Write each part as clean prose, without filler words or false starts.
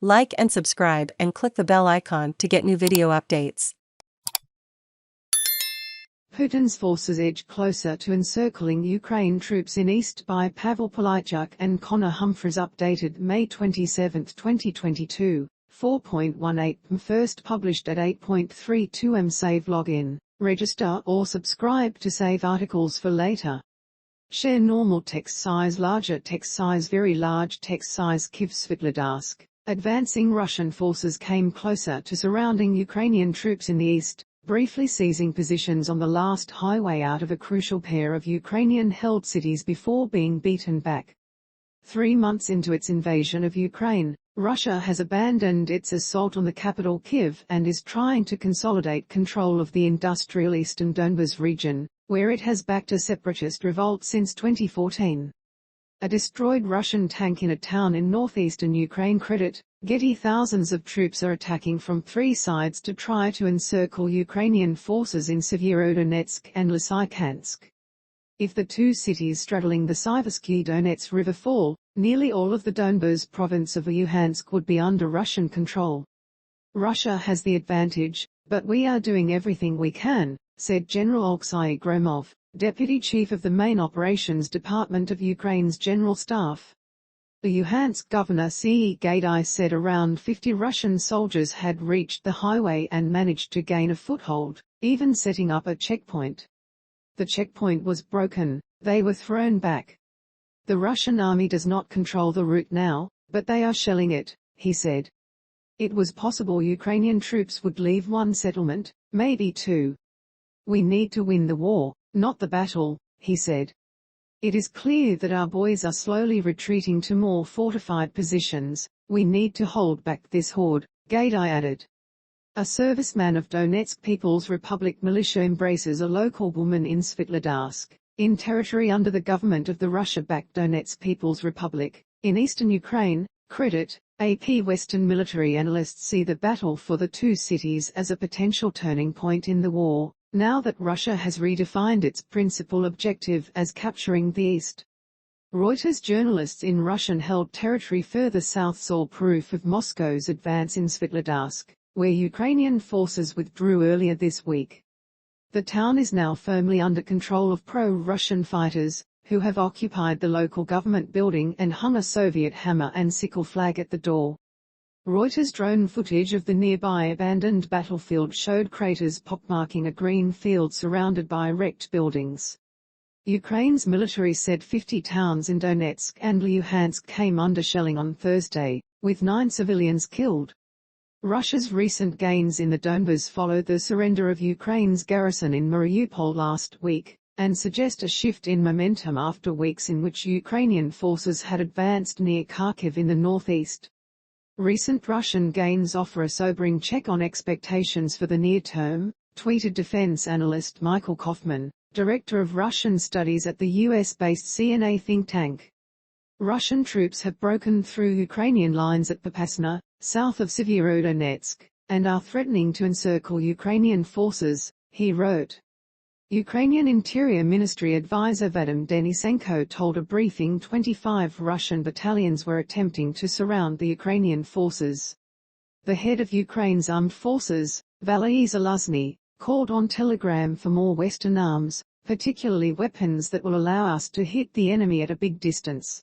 Like and subscribe and click the bell icon to get new video updates. Putin's forces edge closer to encircling Ukraine. Troops in east by Pavel Polychuk and Connor Humphreys. Updated May 27, 2022, 4.18 m. First published at 8.32 m. Save login, register or subscribe to save articles for later. Share normal text size, larger text size, very large text size. Kyiv Svitlodarsk. Advancing Russian forces came closer to surrounding Ukrainian troops in the east, briefly seizing positions on the last highway out of a crucial pair of Ukrainian-held cities before being beaten back. 3 months into its invasion of Ukraine, Russia has abandoned its assault on the capital Kyiv and is trying to consolidate control of the industrial eastern Donbas region, where it has backed a separatist revolt since 2014. A destroyed Russian tank in a town in northeastern Ukraine. Credit Getty. Thousands of troops are attacking from 3 sides to try to encircle Ukrainian forces in Severodonetsk and Lysychansk. If the 2 cities straddling the Siversky Donets River fall, nearly all of the Donbas province of Luhansk would be under Russian control. Russia has the advantage, but we are doing everything we can, said General Oleksiy Gromov, Deputy Chief of the Main Operations Department of Ukraine's General Staff. The Luhansk governor Serhiy Gaidai said around 50 Russian soldiers had reached the highway and managed to gain a foothold, even setting up a checkpoint. The checkpoint was broken, they were thrown back. The Russian army does not control the route now, but they are shelling it, he said. It was possible Ukrainian troops would leave 1 settlement, maybe 2. We need to win the war, not the battle, he said. It is clear that our boys are slowly retreating to more fortified positions. We need to hold back this horde, Gaidai added. A serviceman of Donetsk People's Republic militia embraces a local woman in Svitlodarsk, in territory under the government of the Russia-backed Donetsk People's Republic, in eastern Ukraine. Credit AP. Western military analysts see the battle for the 2 cities as a potential turning point in the war, now that Russia has redefined its principal objective as capturing the east. Reuters journalists in Russian-held territory further south saw proof of Moscow's advance in Svitlodarsk, where Ukrainian forces withdrew earlier this week. The town is now firmly under control of pro-Russian fighters, who have occupied the local government building and hung a Soviet hammer and sickle flag at the door. Reuters drone footage of the nearby abandoned battlefield showed craters pockmarking a green field surrounded by wrecked buildings. Ukraine's military said 50 towns in Donetsk and Luhansk came under shelling on Thursday, with 9 civilians killed. Russia's recent gains in the Donbas follow the surrender of Ukraine's garrison in Mariupol last week, and suggest a shift in momentum after weeks in which Ukrainian forces had advanced near Kharkiv in the northeast. Recent Russian gains offer a sobering check on expectations for the near term, tweeted defense analyst Michael Kaufman, director of Russian studies at the US-based CNA think tank. Russian troops have broken through Ukrainian lines at Popasna, south of Severodonetsk, and are threatening to encircle Ukrainian forces, he wrote. Ukrainian Interior Ministry advisor Vadim Denisenko told a briefing 25 Russian battalions were attempting to surround the Ukrainian forces. The head of Ukraine's armed forces, Valery Zaluzny, called on Telegram for more Western arms, particularly weapons that will allow us to hit the enemy at a big distance.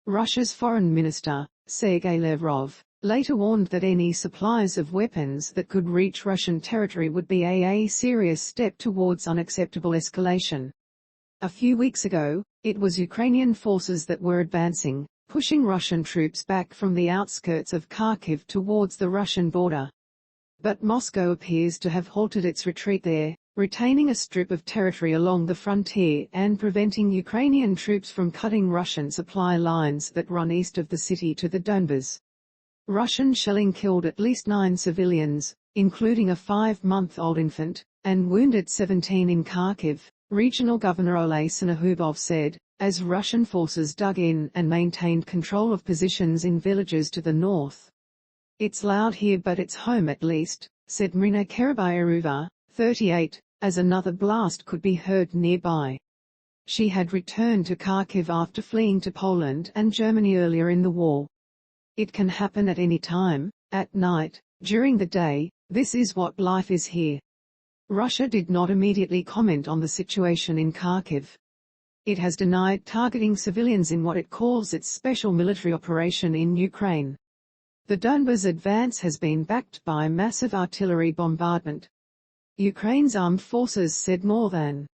Russia's foreign minister, Sergei Lavrov, later warned that any supplies of weapons that could reach Russian territory would be a serious step towards unacceptable escalation. A few weeks ago, it was Ukrainian forces that were advancing, pushing Russian troops back from the outskirts of Kharkiv towards the Russian border. But Moscow appears to have halted its retreat there, retaining a strip of territory along the frontier and preventing Ukrainian troops from cutting Russian supply lines that run east of the city to the Donbas. Russian shelling killed at least 9 civilians, including a 5-month-old infant, and wounded 17 in Kharkiv, Regional Governor Oleh Syniehubov said, as Russian forces dug in and maintained control of positions in villages to the north. It's loud here but it's home at least, said Marina Karabayarova, 38, as another blast could be heard nearby. She had returned to Kharkiv after fleeing to Poland and Germany earlier in the war. It can happen at any time, at night, during the day, this is what life is here. Russia did not immediately comment on the situation in Kharkiv. It has denied targeting civilians in what it calls its special military operation in Ukraine. The Donbas advance has been backed by massive artillery bombardment. Ukraine's armed forces said more than